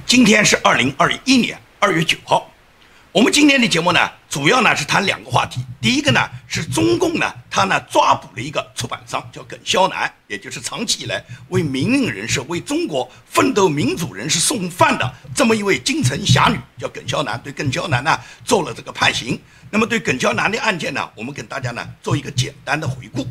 今天是2021年2月9号，我们今天的节目呢，主要呢是谈两个话题。第一个呢是中共呢，他呢抓捕了一个出版商，叫耿肖南，也就是长期以来为民运人士、为中国奋斗民主人士送饭的这么一位京城侠女，叫耿肖南。对耿肖南呢做了这个判刑。那么对耿肖南的案件呢，我们跟大家呢做一个简单的回顾。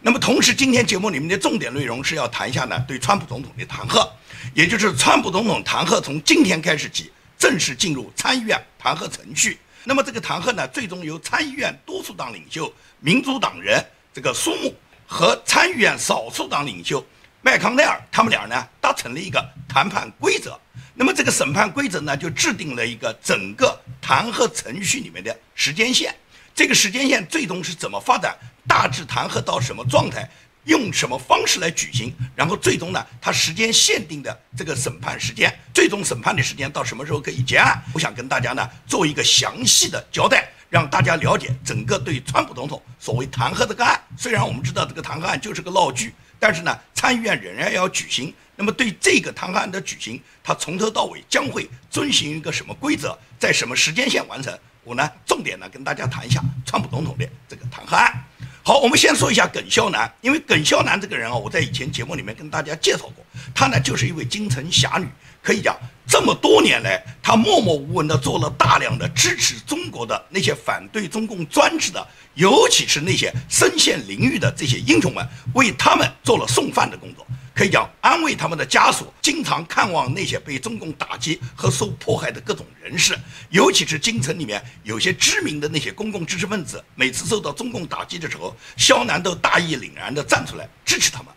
那么同时，今天节目里面的重点内容是要谈一下呢对川普总统的弹劾，也就是川普总统弹劾从今天开始起正式进入参议院弹劾程序。那么这个弹劾呢，最终由参议院多数党领袖民主党人这个苏木和参议院少数党领袖麦康奈尔他们俩呢达成了一个谈判规则。那么这个审判规则呢，就制定了一个整个弹劾程序里面的时间线。这个时间线最终是怎么发展，大致弹劾到什么状态，用什么方式来举行，然后最终呢，它时间限定的这个审判时间，最终审判的时间到什么时候可以结案，我想跟大家呢做一个详细的交代，让大家了解整个对川普总统所谓弹劾这个案。虽然我们知道这个弹劾案就是个闹剧，但是呢，参议院仍然要举行。那么对这个弹劾案的举行，它从头到尾将会遵循一个什么规则，在什么时间线完成？我呢，重点呢跟大家谈一下川普总统的这个弹劾案。好，我们先说一下耿肖南，因为耿肖南这个人啊，我在以前节目里面跟大家介绍过，她呢就是一位京城侠女，可以讲这么多年来，她默默无闻的做了大量的支持中国的那些反对中共专制的，尤其是那些身陷囹圄的这些英雄们，为他们做了送饭的工作。可以讲安慰他们的家属，经常看望那些被中共打击和受迫害的各种人士，尤其是京城里面有些知名的那些公共知识分子，每次受到中共打击的时候，肖南都大义凛然地站出来支持他们。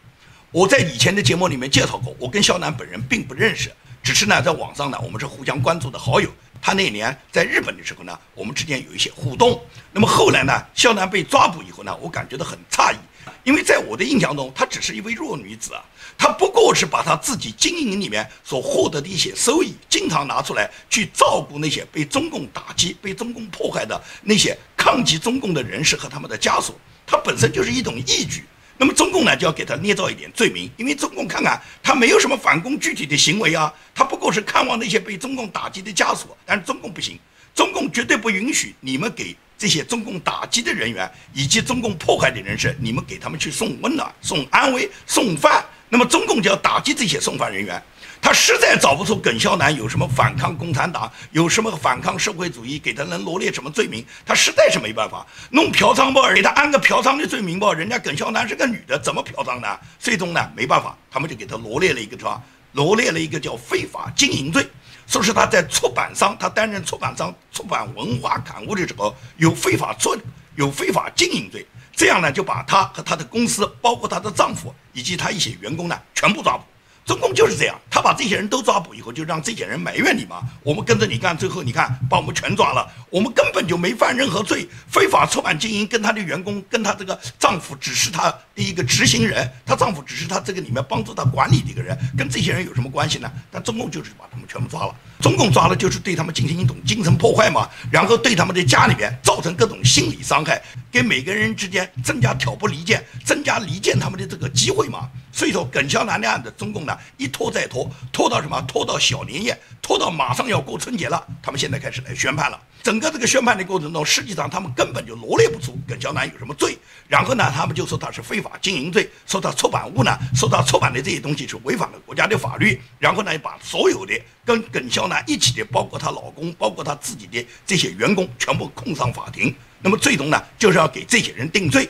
我在以前的节目里面介绍过，我跟肖南本人并不认识，只是呢在网上呢我们是互相关注的好友。他那年在日本的时候呢，我们之间有一些互动。那么后来呢，肖南被抓捕以后呢，我感觉到很诧异，因为在我的印象中，她只是一位弱女子啊，她不过是把她自己经营里面所获得的一些收益，经常拿出来去照顾那些被中共打击、被中共迫害的那些抗击中共的人士和他们的家属，她本身就是一种义举。那么中共呢就要给他捏造一点罪名，因为中共看看他没有什么反共具体的行为啊，他不过是看望那些被中共打击的家属，但是中共不行，中共绝对不允许你们给这些中共打击的人员以及中共迫害的人士，你们给他们去送温暖、送安慰、送饭，那么中共就要打击这些送饭人员。他实在找不出耿肖南有什么反抗共产党，有什么反抗社会主义，给他能罗列什么罪名，他实在是没办法。弄嫖娼吧，给他安个嫖娼的罪名吧，人家耿肖南是个女的，怎么嫖娼呢？最终呢没办法，他们就给他罗列了一个叫非法经营罪，说是他在出版商，他担任出版商出版文化刊物的时候有非法经营罪，这样呢就把他和他的公司，包括他的丈夫以及他一些员工呢全部抓捕。中共就是这样，他把这些人都抓捕以后，就让这些人埋怨你嘛，我们跟着你干，最后你看把我们全抓了，我们根本就没犯任何罪，非法出版经营跟他的员工，跟他这个丈夫只是他的一个执行人，他丈夫只是他这个里面帮助他管理的一个人，跟这些人有什么关系呢？但中共就是把他们全部抓了，中共抓了就是对他们进行一种精神破坏嘛，然后对他们的家里面造成各种心理伤害，给每个人之间增加挑拨离间，增加离间他们的这个机会嘛。所以说耿肖南的案子，中共呢一拖再拖，拖到什么？拖到小年夜，拖到马上要过春节了，他们现在开始来宣判了。整个这个宣判的过程中，实际上他们根本就罗列不出耿肖南有什么罪，然后呢，他们就说他是非法经营罪，说他出版物呢，说他出版的这些东西是违反了国家的法律，然后呢，把所有的跟耿肖南一起的，包括她老公，包括她自己的这些员工，全部控上法庭。那么最终呢，就是要给这些人定罪。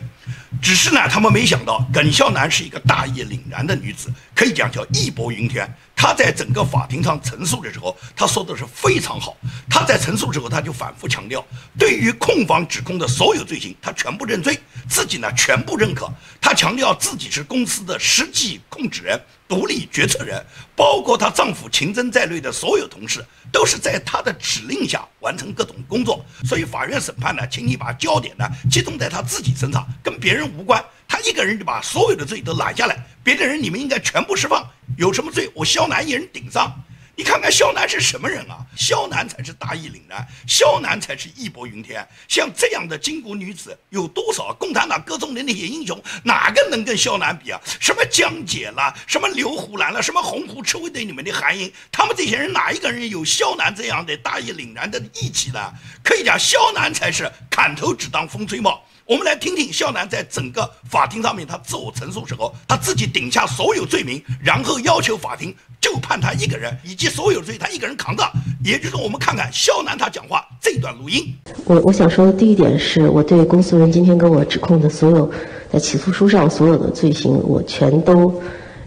只是呢，他们没想到耿肖南是一个大义凛然的女子，可以讲叫义薄云天。她在整个法庭上陈述的时候，她说的是非常好。她在陈述的时候，她就反复强调，对于控方指控的所有罪行，她全部认罪，自己呢全部认可。她强调自己是公司的实际控制人、独立决策人，包括她丈夫秦真在内的所有同事，都是在她的指令下完成各种工作。所以法院审判呢，请你把焦点呢集中在她自己身上，跟别人无关。他一个人就把所有的罪都揽下来，别的人你们应该全部释放，有什么罪我肖南一人顶上。你看看肖楠是什么人啊？肖楠才是大义凛然，肖楠才是义薄云天。像这样的巾帼女子有多少？共产党歌中的那些英雄，哪个能跟肖楠比啊？什么江姐啦，什么刘胡兰啦，什么洪湖赤卫队里面的韩英，他们这些人哪一个人有肖楠这样的大义凛然的义气呢？可以讲，肖楠才是砍头只当风吹帽。我们来听听肖楠在整个法庭上面他自我陈述时候，他自己顶下所有罪名，然后要求法庭就判他一个人，以及所有罪他一个人扛的。也就是说，我们看看肖楠他讲话这段录音。我想说的第一点是，我对公诉人今天跟我指控的所有在起诉书上所有的罪行，我全都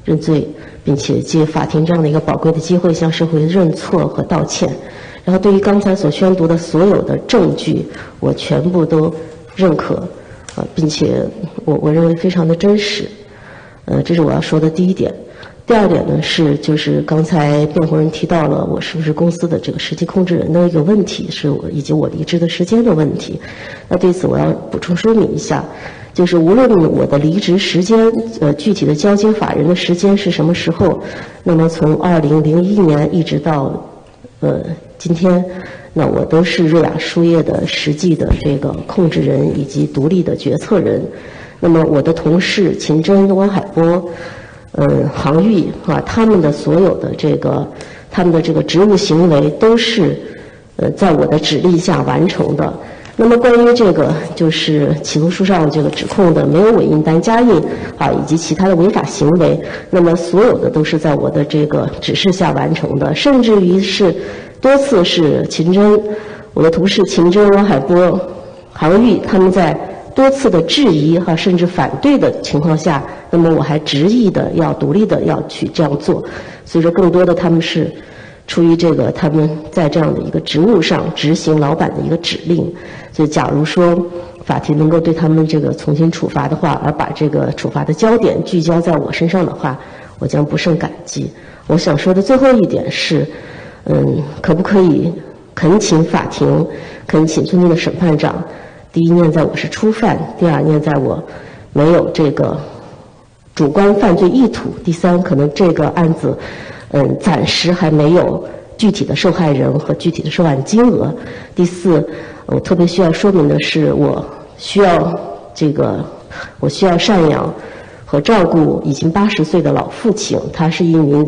认罪，并且借法庭这样的一个宝贵的机会向社会认错和道歉。然后对于刚才所宣读的所有的证据，我全部都认可，并且我认为非常的真实，这是我要说的第一点。第二点呢就是刚才辩护人提到了我是不是公司的这个实际控制人的一个问题，以及我离职的时间的问题。那对此我要补充说明一下，就是无论我的离职时间，具体的交接法人的时间是什么时候，那么从2001年一直到今天，那我都是瑞雅书业的实际的这个控制人以及独立的决策人。那么我的同事秦真、汪海波、杭玉他们的所有的他们的这个职务行为都是在我的指令下完成的。那么关于这个就是起诉书上这个指控的没有伪印单加印以及其他的违法行为，那么所有的都是在我的这个指示下完成的，甚至于是多次是秦真，我的同事秦真、汪海波、杭玉他们在多次的质疑甚至反对的情况下，那么我还执意的要独立的要去这样做。所以说更多的他们是出于他们在这样的一个职务上执行老板的一个指令。所以假如说法庭能够对他们重新处罚的话，而把这个处罚的焦点聚焦在我身上的话，我将不胜感激。我想说的最后一点是，可不可以恳请法庭，恳请尊敬的审判长，第一念在我是初犯，第二念在我没有主观犯罪意图，第三可能这个案子暂时还没有具体的受害人和具体的受案金额，第四我特别需要说明的是，我需要赡养和照顾已经80岁的老父亲，他是一名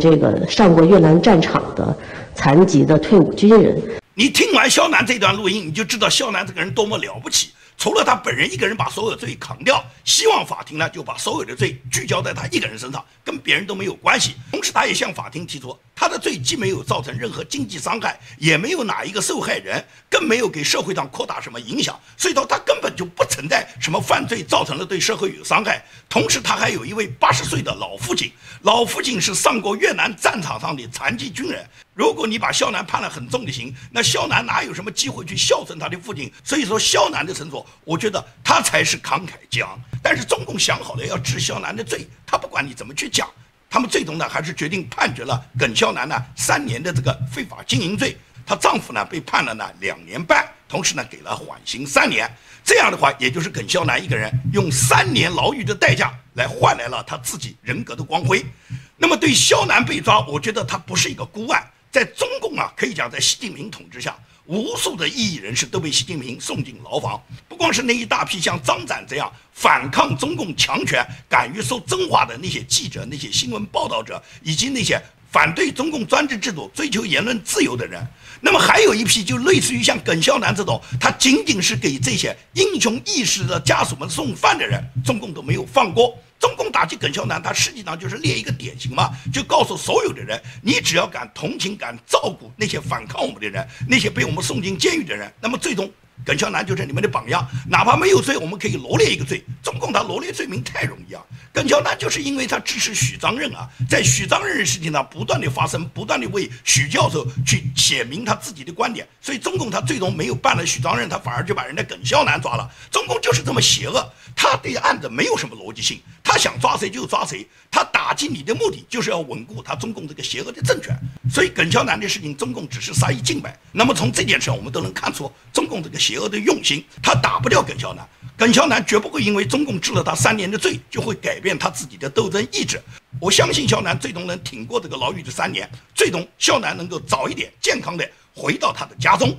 上过越南战场的残疾的退伍军人。你听完肖楠这段录音，你就知道肖楠这个人多么了不起。除了他本人一个人把所有罪扛掉，希望法庭呢就把所有的罪聚焦在他一个人身上，跟别人都没有关系。同时他也向法庭提出，他的罪既没有造成任何经济伤害，也没有哪一个受害人，更没有给社会上扩大什么影响，所以说他根本就不存在什么犯罪造成了对社会有伤害。同时他还有一位80岁的老父亲，老父亲是上过越南战场上的残疾军人。如果你把肖楠判了很重的刑，那肖楠哪有什么机会去孝顺他的父亲？所以说肖楠的陈述，我觉得他才是慷慨激昂。但是中共想好了要治肖楠的罪，他不管你怎么去讲，他们最终呢还是决定判决了耿肖楠呢3年的非法经营罪，她丈夫呢被判了2年半，同时呢给了缓刑3年。这样的话，也就是耿肖楠一个人用3年牢狱的代价来换来了他自己人格的光辉。那么对肖楠被抓，我觉得他不是一个孤案。在中共可以讲在习近平统治下，无数的异议人士都被习近平送进牢房。不光是那一大批像张展这样反抗中共强权、敢于说真话的那些记者、那些新闻报道者，以及那些反对中共专制制度、追求言论自由的人，那么还有一批就类似于像耿肖楠这种，他仅仅是给这些英雄义士的家属们送饭的人，中共都没有放过。中共打击耿肖楠，他实际上就是列一个典型嘛，就告诉所有的人，你只要敢同情、敢照顾那些反抗我们的人，那些被我们送进监狱的人，那么最终耿肖楠就是你们的榜样。哪怕没有罪，我们可以罗列一个罪。中共他罗列罪名太容易啊。耿肖楠就是因为他支持许章任在许章任的事情上不断的发生，不断的为许教授去写明他自己的观点，所以中共他最终没有办了许章任，他反而就把人家耿肖楠抓了。中共就是这么邪恶，他对案子没有什么逻辑性，他想抓谁就抓谁，他打击你的目的就是要稳固他中共这个邪恶的政权。所以耿肖楠的事情，中共只是杀一儆百。那么从这件事上，我们都能看出中共这个邪恶的用心，他打不掉耿肖楠。耿肖楠绝不会因为中共治了他3年的罪，就会改变他自己的斗争意志。我相信肖南最终能挺过这个牢狱的3年，最终肖南能够早一点健康的回到他的家中。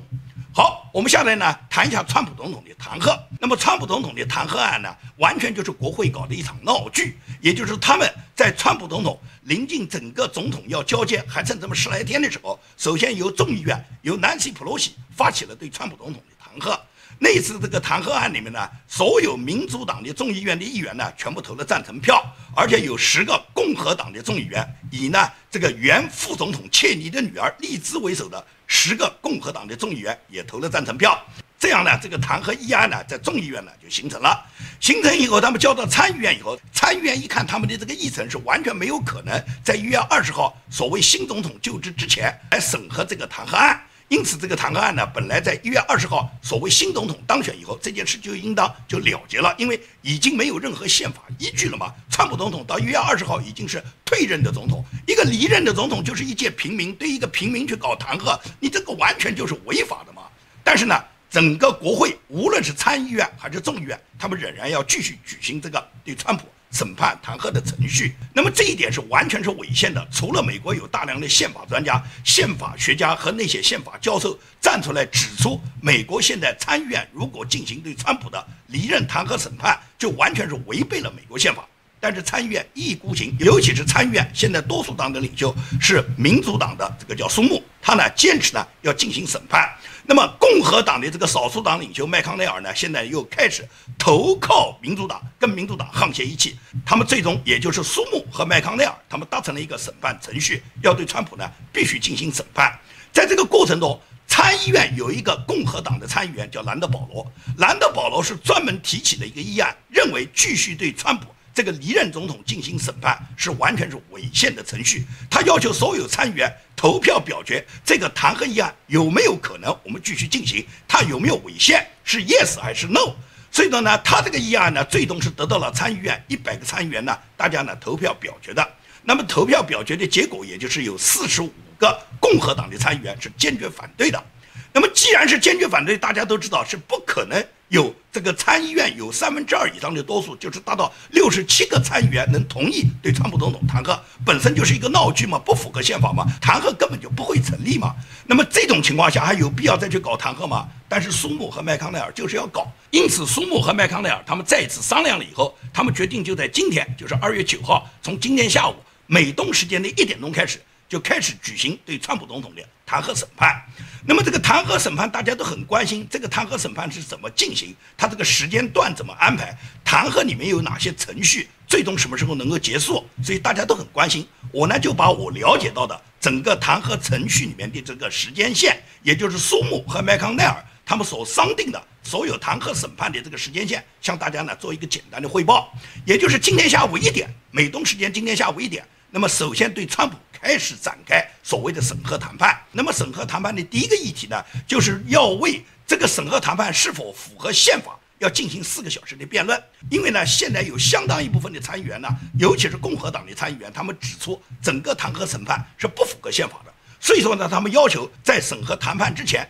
好，我们下来呢谈一下川普总统的弹劾。那么川普总统的弹劾案呢，完全就是国会搞的一场闹剧，也就是他们在川普总统临近整个总统要交接还剩这么10来天的时候，首先由众议院由南希·普洛西发起了对川普总统的弹劾。那次这个弹劾案里面呢，所有民主党的众议院的议员呢全部投了赞成票，而且有10个共和党的众议员，以呢这个原副总统切尼的女儿莉兹为首的10个共和党的众议员也投了赞成票。这样呢，这个弹劾议案呢在众议院呢就形成了。形成以后，他们交到参议院以后，参议院一看他们的这个议程是完全没有可能在1月20号所谓新总统就职之前来审核这个弹劾案。因此，这个弹劾案呢，本来在1月20号所谓新总统当选以后，这件事就应当就了结了，因为已经没有任何宪法依据了嘛。川普总统到1月20号已经是退任的总统，一个离任的总统就是一介平民，对一个平民去搞弹劾，你这个完全就是违法的嘛。但是呢，整个国会无论是参议院还是众议院，他们仍然要继续举行这个对川普审判弹劾的程序。那么这一点是完全是违宪的，除了美国有大量的宪法专家、宪法学家和那些宪法教授站出来指出，美国现在参议院如果进行对川普的离任弹劾审判，就完全是违背了美国宪法。但是参议院一意孤行，尤其是参议院现在多数党的领袖是民主党的这个叫苏木，他呢坚持呢要进行审判。那么共和党的这个少数党领袖麦康奈尔呢，现在又开始投靠民主党，跟民主党沆瀣一气。他们最终也就是苏木和麦康奈尔，他们达成了一个审判程序，要对川普呢必须进行审判。在这个过程中，参议院有一个共和党的参议员叫兰德保罗，兰德保罗是专门提起了一个议案，认为继续对川普这个离任总统进行审判是完全是违宪的程序。他要求所有参议员投票表决这个弹劾议案有没有可能我们继续进行，他有没有违宪，是 yes 还是 no。 所以说呢，他这个议案呢最终是得到了参议院100个参议员呢大家呢投票表决的。那么投票表决的结果，也就是有45个共和党的参议员是坚决反对的。那么既然是坚决反对，大家都知道是不可能有这个参议院有2/3以上的多数，就是达到67个参议员能同意对川普总统弹劾，本身就是一个闹剧嘛，不符合宪法嘛，弹劾根本就不会成立嘛。那么这种情况下还有必要再去搞弹劾吗？但是苏木和麦康奈尔就是要搞，因此苏木和麦康奈尔他们再一次商量了以后，他们决定就在今天，就是2月9号，从今天下午美东时间的1点钟开始，就开始举行对川普总统的弹劾审判。那么这个弹劾审判大家都很关心，这个弹劾审判是怎么进行，它这个时间段怎么安排，弹劾里面有哪些程序，最终什么时候能够结束，所以大家都很关心。我呢就把我了解到的整个弹劾程序里面的这个时间线，也就是苏木和麦康奈尔他们所商定的所有弹劾审判的这个时间线，向大家呢做一个简单的汇报。也就是今天下午1点，美东时间今天下午1点，那么首先对川普开始展开所谓的审核谈判。那么审核谈判的第一个议题呢，就是要为这个审核谈判是否符合宪法要进行4个小时的辩论。因为呢，现在有相当一部分的参议员呢，尤其是共和党的参议员，他们指出整个弹劾审判是不符合宪法的。所以说呢，他们要求在审核谈判之前，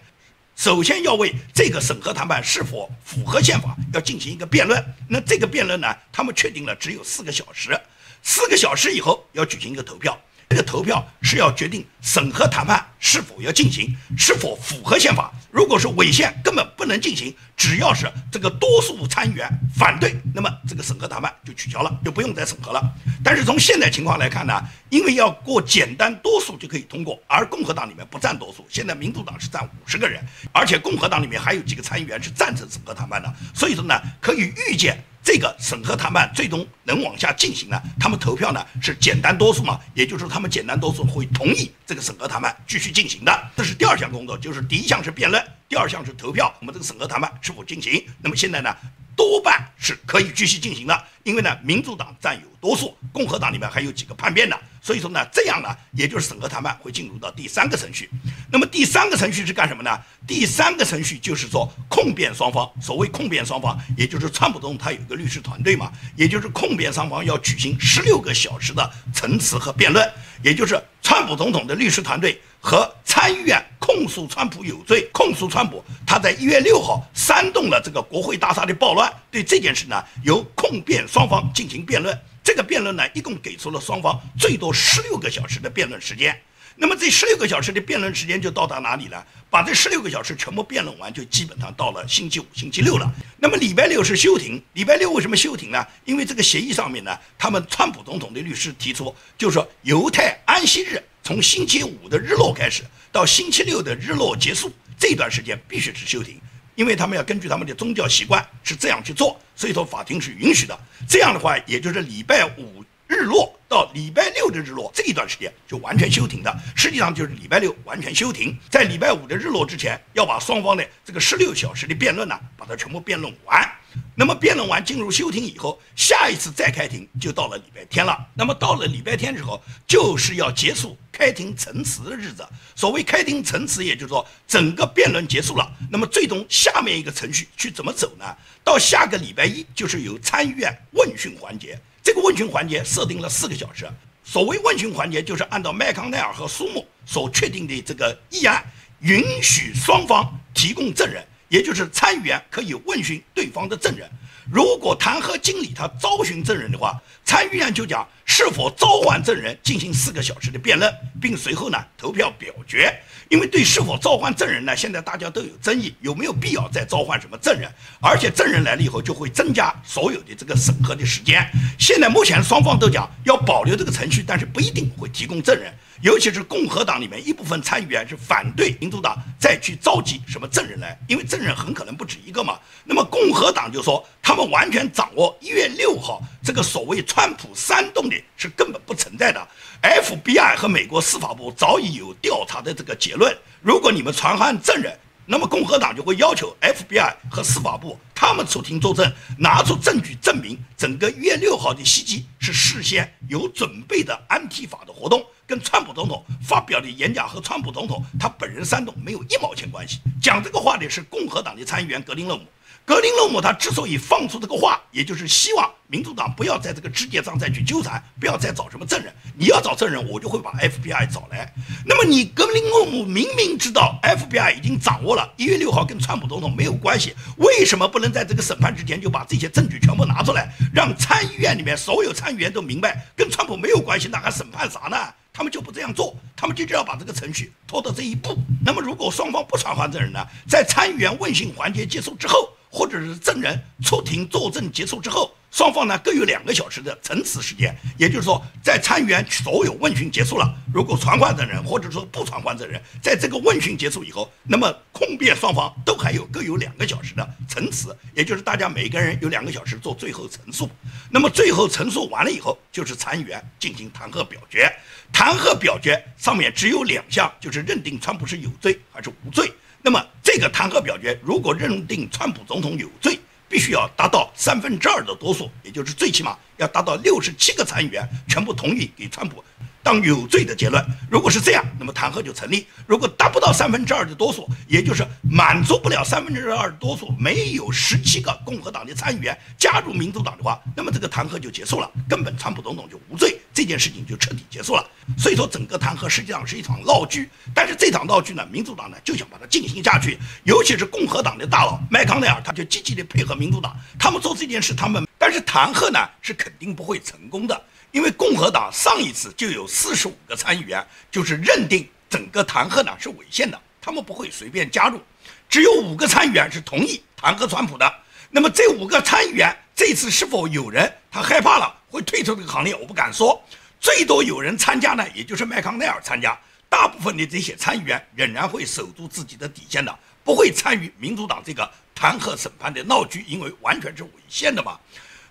首先要为这个审核谈判是否符合宪法要进行一个辩论。那这个辩论呢，他们确定了只有4个小时，4个小时以后要举行一个投票。这个投票是要决定审核谈判是否要进行，是否符合宪法。如果是违宪，根本不能进行。只要是这个多数参议员反对，那么这个审核谈判就取消了，就不用再审核了。但是从现在情况来看呢，因为要过简单多数就可以通过，而共和党里面不占多数，现在民主党是占50个人，而且共和党里面还有几个参议员是赞成审核谈判的。所以说呢，可以预见这个审核谈判最终能往下进行呢，他们投票呢是简单多数嘛，也就是说他们简单多数会同意这个审核谈判继续进行的。这是第2项工作，就是第1项是辩论，第2项是投票，我们这个审核谈判是否进行。那么现在呢，多半是可以继续进行的，因为呢民主党占有多数，共和党里面还有几个叛变的，所以说呢，这样呢，也就是审核谈判会进入到第3个程序。那么第3个程序是干什么呢？第3个程序就是说控辩双方，所谓控辩双方，也就是川普总统他有一个律师团队嘛，也就是控辩双方要举行16个小时的陈词和辩论，也就是川普总统的律师团队和参议院控诉川普有罪，控诉川普他在1月6号煽动了这个国会大厦的暴乱，对这件事呢，由控辩双方进行辩论。这个辩论呢，一共给出了双方最多16个小时的辩论时间。那么这16个小时的辩论时间就到达哪里了？把这16个小时全部辩论完，就基本上到了星期五、星期六了。那么礼拜六是休庭。礼拜六为什么休庭呢？因为这个协议上面呢，他们川普总统的律师提出，就是说犹太安息日从星期五的日落开始到星期六的日落结束，这段时间必须是休庭。因为他们要根据他们的宗教习惯是这样去做，所以说法庭是允许的。这样的话，也就是礼拜五日落到礼拜六的日落这一段时间就完全休庭的，实际上就是礼拜六完全休庭，在礼拜五的日落之前，要把双方的这个16小时的辩论呢，把它全部辩论完。那么辩论完进入休庭以后，下一次再开庭就到了礼拜天了。那么到了礼拜天之后，就是要结束开庭陈词的日子。所谓开庭陈词，也就是说整个辩论结束了，那么最终下面一个程序去怎么走呢？到下个礼拜一就是由参议院问讯环节，这个问讯环节设定了4个小时。所谓问讯环节，就是按照麦康奈尔和苏木所确定的这个议案，允许双方提供证人。也就是参议员可以问询对方的证人，如果弹劾经理他招询证人的话，参议院就讲是否召唤证人进行4个小时的辩论，并随后呢投票表决。因为对是否召唤证人呢，现在大家都有争议，有没有必要再召唤什么证人？而且证人来了以后，就会增加所有的这个审核的时间。现在目前双方都讲要保留这个程序，但是不一定会提供证人。尤其是共和党里面一部分参议员是反对民主党再去召集什么证人来，因为证人很可能不止一个嘛。那么共和党就说他们完全掌握1月6号这个所谓川普煽动的是根本不存在的。FBI 和美国司法部早已有调查的这个结论，如果你们传唤证人，那么共和党就会要求 FBI 和司法部他们出庭作证，拿出证据证明整个1月6号的袭击是事先有准备的安提法的活动，跟川普总统发表的演讲和川普总统他本人煽动没有1毛钱关系。讲这个话的是共和党的参议员格林勒姆。格林勒姆他之所以放出这个话，也就是希望民主党不要在这个枝节上再去纠缠，不要再找什么证人。你要找证人，我就会把 FBI 找来。那么你格林勒姆明明知道 FBI 已经掌握了1月6号跟川普总统没有关系，为什么不能在这个审判之前就把这些证据全部拿出来，让参议院里面所有参议员都明白跟川普没有关系，那还审判啥呢？他们就不这样做，他们就要把这个程序拖到这一步。那么如果双方不传唤证人呢，在参议员问讯环节结束之后，或者是证人出庭作证结束之后，双方呢各有2个小时的陈词时间。也就是说，在参议员所有问讯结束了，如果传唤证人或者说不传唤证人，在这个问讯结束以后，那么控辩双方都还有各有2个小时的陈词，也就是大家每个人有2个小时做最后陈述。那么最后陈述完了以后，就是参议员进行弹劾表决。弹劾表决上面只有2项，就是认定川普是有罪还是无罪。那么这个弹劾表决，如果认定川普总统有罪，必须要达到2/3的多数，也就是最起码要达到67个参议员全部同意给川普当有罪的结论。如果是这样，那么弹劾就成立。如果达不到2/3的多数，也就是满足不了2/3的多数，没有17个共和党的参议员加入民主党的话，那么这个弹劾就结束了，根本川普总统就无罪，这件事情就彻底结束了。所以说整个弹劾实际上是一场闹剧，但是这场闹剧呢，民主党呢就想把它进行下去，尤其是共和党的大佬麦康奈尔，他就积极的配合民主党，他们做这件事，但是弹劾呢是肯定不会成功的。因为共和党上一次就有45个参议员就是认定整个弹劾呢是违宪的，他们不会随便加入，只有5个参议员是同意弹劾川普的。那么这5个参议员这次是否有人他害怕了会退出这个行列，我不敢说。最多有人参加呢，也就是麦康奈尔参加，大部分的这些参议员仍然会守住自己的底线的，不会参与民主党这个弹劾审判的闹剧，因为完全是违宪的嘛。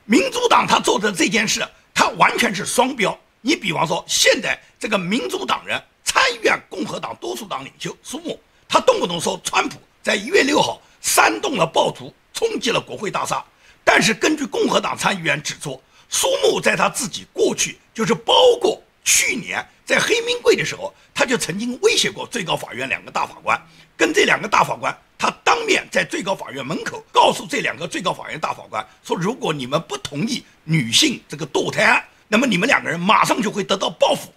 民主党他做的这件事，他完全是双标。你比方说，现在这个民主党人参议院共和党多数党领袖苏木，他动不动说川普在1月6号煽动了暴徒冲击了国会大厦，但是根据共和党参议员指出，苏木在他自己过去，就是包括去年在黑名贵的时候，他就曾经威胁过最高法院2个大法官，跟这2个大法官他当面在最高法院门口告诉这2个最高法院大法官说，如果你们不同意女性这个堕胎案，那么你们2个人马上就会得到报复。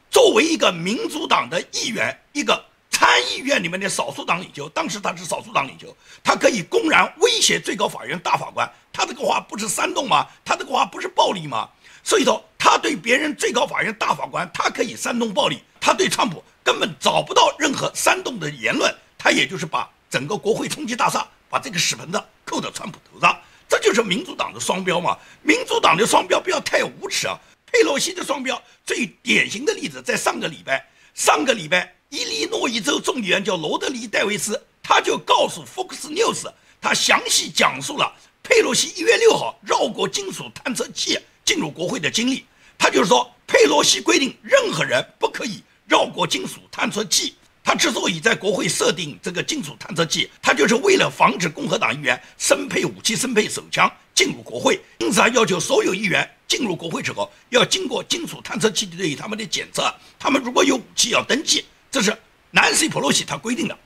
作为一个民主党的议员，一个参议院里面的少数党领袖，当时他是少数党领袖，他可以公然威胁最高法院大法官，他这个话不是煽动吗？他这个话不是暴力吗？所以说他对别人最高法院大法官，他可以煽动暴力，他对川普根本找不到任何煽动的言论，他也就是把整个国会冲击大厦，把这个屎盆子扣到川普头上，这就是民主党的双标嘛。民主党的双标不要太无耻啊！佩洛西的双标最典型的例子在上个礼拜，伊利诺伊州众议员叫罗德里·戴维斯，他就告诉 Fox News， 他详细讲述了佩洛西1月6号绕过金属探测器进入国会的经历。他就是说，佩洛西规定任何人不可以绕过金属探测器。他之所以在国会设定这个金属探测器，他就是为了防止共和党议员生配武器、生配手枪进入国会，因此他要求所有议员进入国会之后要经过金属探测器对他们的检测，他们如果有武器要登记，这是南希·佩洛西他规定的。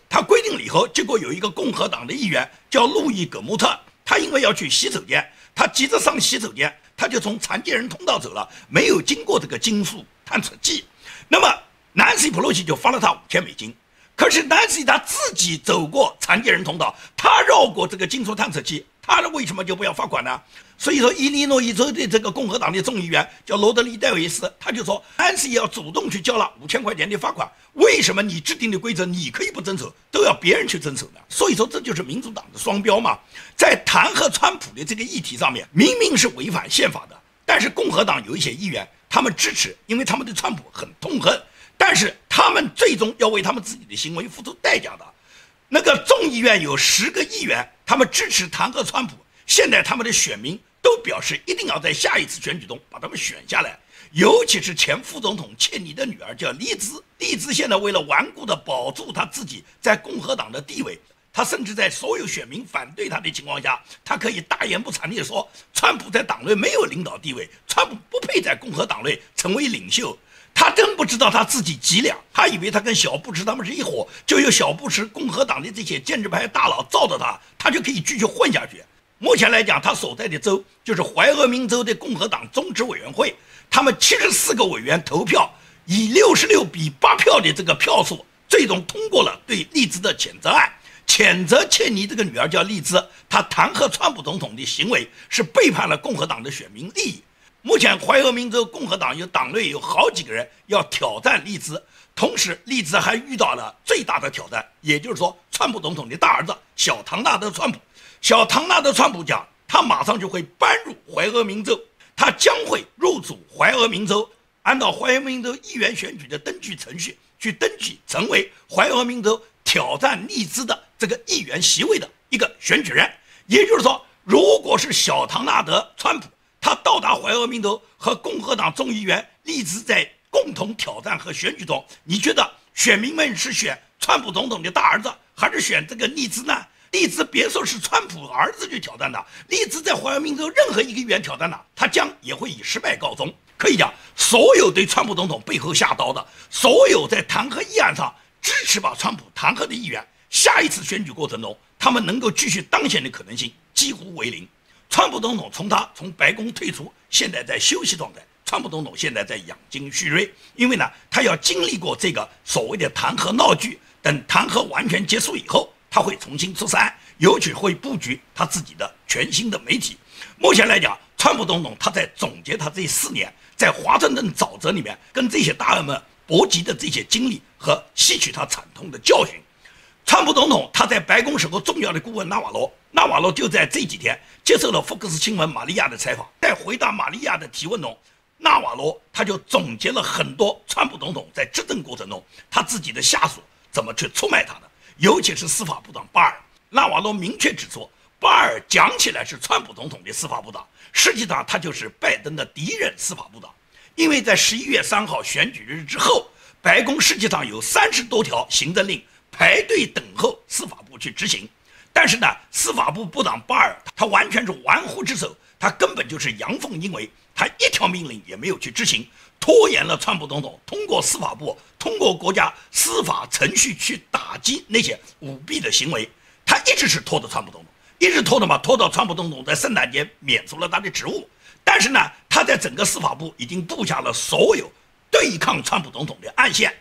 他规定了以后，结果有一个共和党的议员叫路易·葛穆特，他因为要去洗手间，他急着上洗手间，他就从残疾人通道走了，没有经过这个金属探测器。那么南希·佩洛西就罚了他$5000。可是南希他自己走过残疾人通道，他绕过这个金属探测器，他为什么就不要罚款呢？所以说，伊利诺伊州的这个共和党的众议员叫罗德里·戴维斯，他就说南希要主动去交了$5000的罚款。为什么你制定的规则你可以不遵守，都要别人去遵守呢？所以说这就是民主党的双标嘛。在弹劾川普的这个议题上面，明明是违反宪法的，但是共和党有一些议员他们支持，因为他们对川普很痛恨。但是他们最终要为他们自己的行为付出代价的。那个众议院有10个议员，他们支持弹劾川普，现在他们的选民都表示一定要在下一次选举中把他们选下来。尤其是前副总统切尼的女儿叫莉兹，莉兹现在为了顽固地保住她自己在共和党的地位，她甚至在所有选民反对她的情况下，她可以大言不惭地说，川普在党内没有领导地位，川普不配在共和党内成为领袖。他真不知道他自己几两，他以为他跟小布什他们是一伙，就有小布什共和党的这些建制派大佬罩着他，他就可以继续混下去。目前来讲，他所在的州就是怀俄明州的共和党中执委员会，他们74个委员投票，以66比8票的这个票数，最终通过了对莉兹的谴责案，谴责切尼这个女儿叫莉兹，她弹劾川普总统的行为是背叛了共和党的选民利益。目前怀俄明州共和党党内有好几个人要挑战莉兹，同时莉兹还遇到了最大的挑战，也就是说川普总统的大儿子小唐纳德·川普。小唐纳德·川普讲，他马上就会搬入怀俄明州，他将会入主怀俄明州，按照怀俄明州议员选举的登记程序去登记成为怀俄明州挑战莉兹的这个议员席位的一个选举人。也就是说，如果是小唐纳德·川普他到达怀俄明州和共和党众议员莉兹在共同挑战和选举中，你觉得选民们是选川普总统的大儿子，还是选这个莉兹呢？莉兹别说是川普儿子去挑战的，莉兹在怀俄明州任何一个议员挑战的，他将也会以失败告终。可以讲，所有对川普总统背后下刀的，所有在弹劾议案上支持把川普弹劾的议员，下一次选举过程中，他们能够继续当选的可能性几乎为零。川普总统从白宫退出，现在在休息状态。川普总统现在在养精蓄锐，因为呢，他要经历过这个所谓的弹劾闹剧，等弹劾完全结束以后，他会重新出山，尤其会布局他自己的全新的媒体。目前来讲，川普总统他在总结他这4年在华盛顿沼泽里面跟这些大鳄们搏击的这些经历和吸取他惨痛的教训。川普总统他在白宫时候重要的顾问纳瓦罗就在这几天接受了福克斯新闻玛利亚的采访，在回答玛利亚的提问中，纳瓦罗他就总结了很多川普总统在执政过程中他自己的下属怎么去出卖他的，尤其是司法部长巴尔。纳瓦罗明确指出，巴尔讲起来是川普总统的司法部长，实际上他就是拜登的第一任司法部长。因为在11月3号选举日之后，白宫实际上有30多条行政令排队等候司法部去执行，但是呢，司法部部长巴尔他完全是玩忽职守，他根本就是阳奉阴违，他一条命令也没有去执行，拖延了川普总统通过司法部、通过国家司法程序去打击那些舞弊的行为。他一直是拖着川普总统，一直拖到川普总统在圣诞节免除了他的职务。但是呢，他在整个司法部已经布下了所有对抗川普总统的暗线。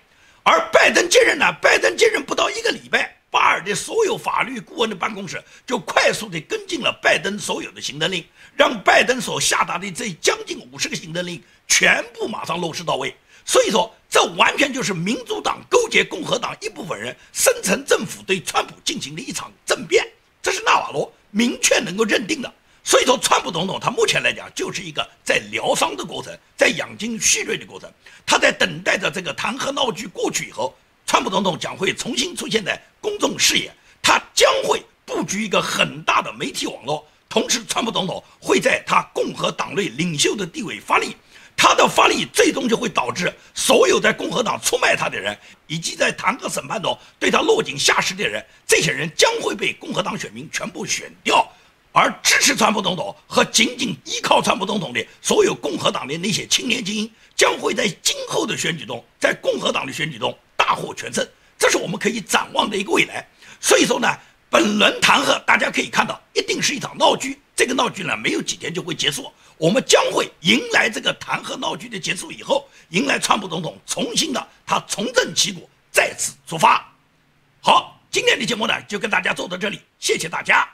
而拜登接任呢？拜登接任不到1个礼拜，巴尔的所有法律顾问的办公室就快速地跟进了拜登所有的行政令，让拜登所下达的这将近50个行政令全部马上落实到位。所以说，这完全就是民主党勾结共和党一部分人深层政府对川普进行的一场政变，这是纳瓦罗明确能够认定的。所以说，川普总统他目前来讲就是一个在疗伤的过程，在养精蓄锐的过程，他在等待着这个弹劾闹剧过去以后，川普总统将会重新出现在公众视野，他将会布局一个很大的媒体网络，同时川普总统会在他共和党内领袖的地位发力。他的发力最终就会导致所有在共和党出卖他的人，以及在弹劾审判中对他落井下石的人，这些人将会被共和党选民全部选掉，而支持川普总统和仅仅依靠川普总统的所有共和党的那些青年精英，将会在今后的选举中，在共和党的选举中大获全胜，这是我们可以展望的一个未来。所以说呢，本轮弹劾大家可以看到，一定是一场闹剧。这个闹剧呢，没有几天就会结束。我们将会迎来这个弹劾闹剧的结束以后，迎来川普总统重新的他重振旗鼓，再次出发。好，今天的节目呢就跟大家做到这里，谢谢大家。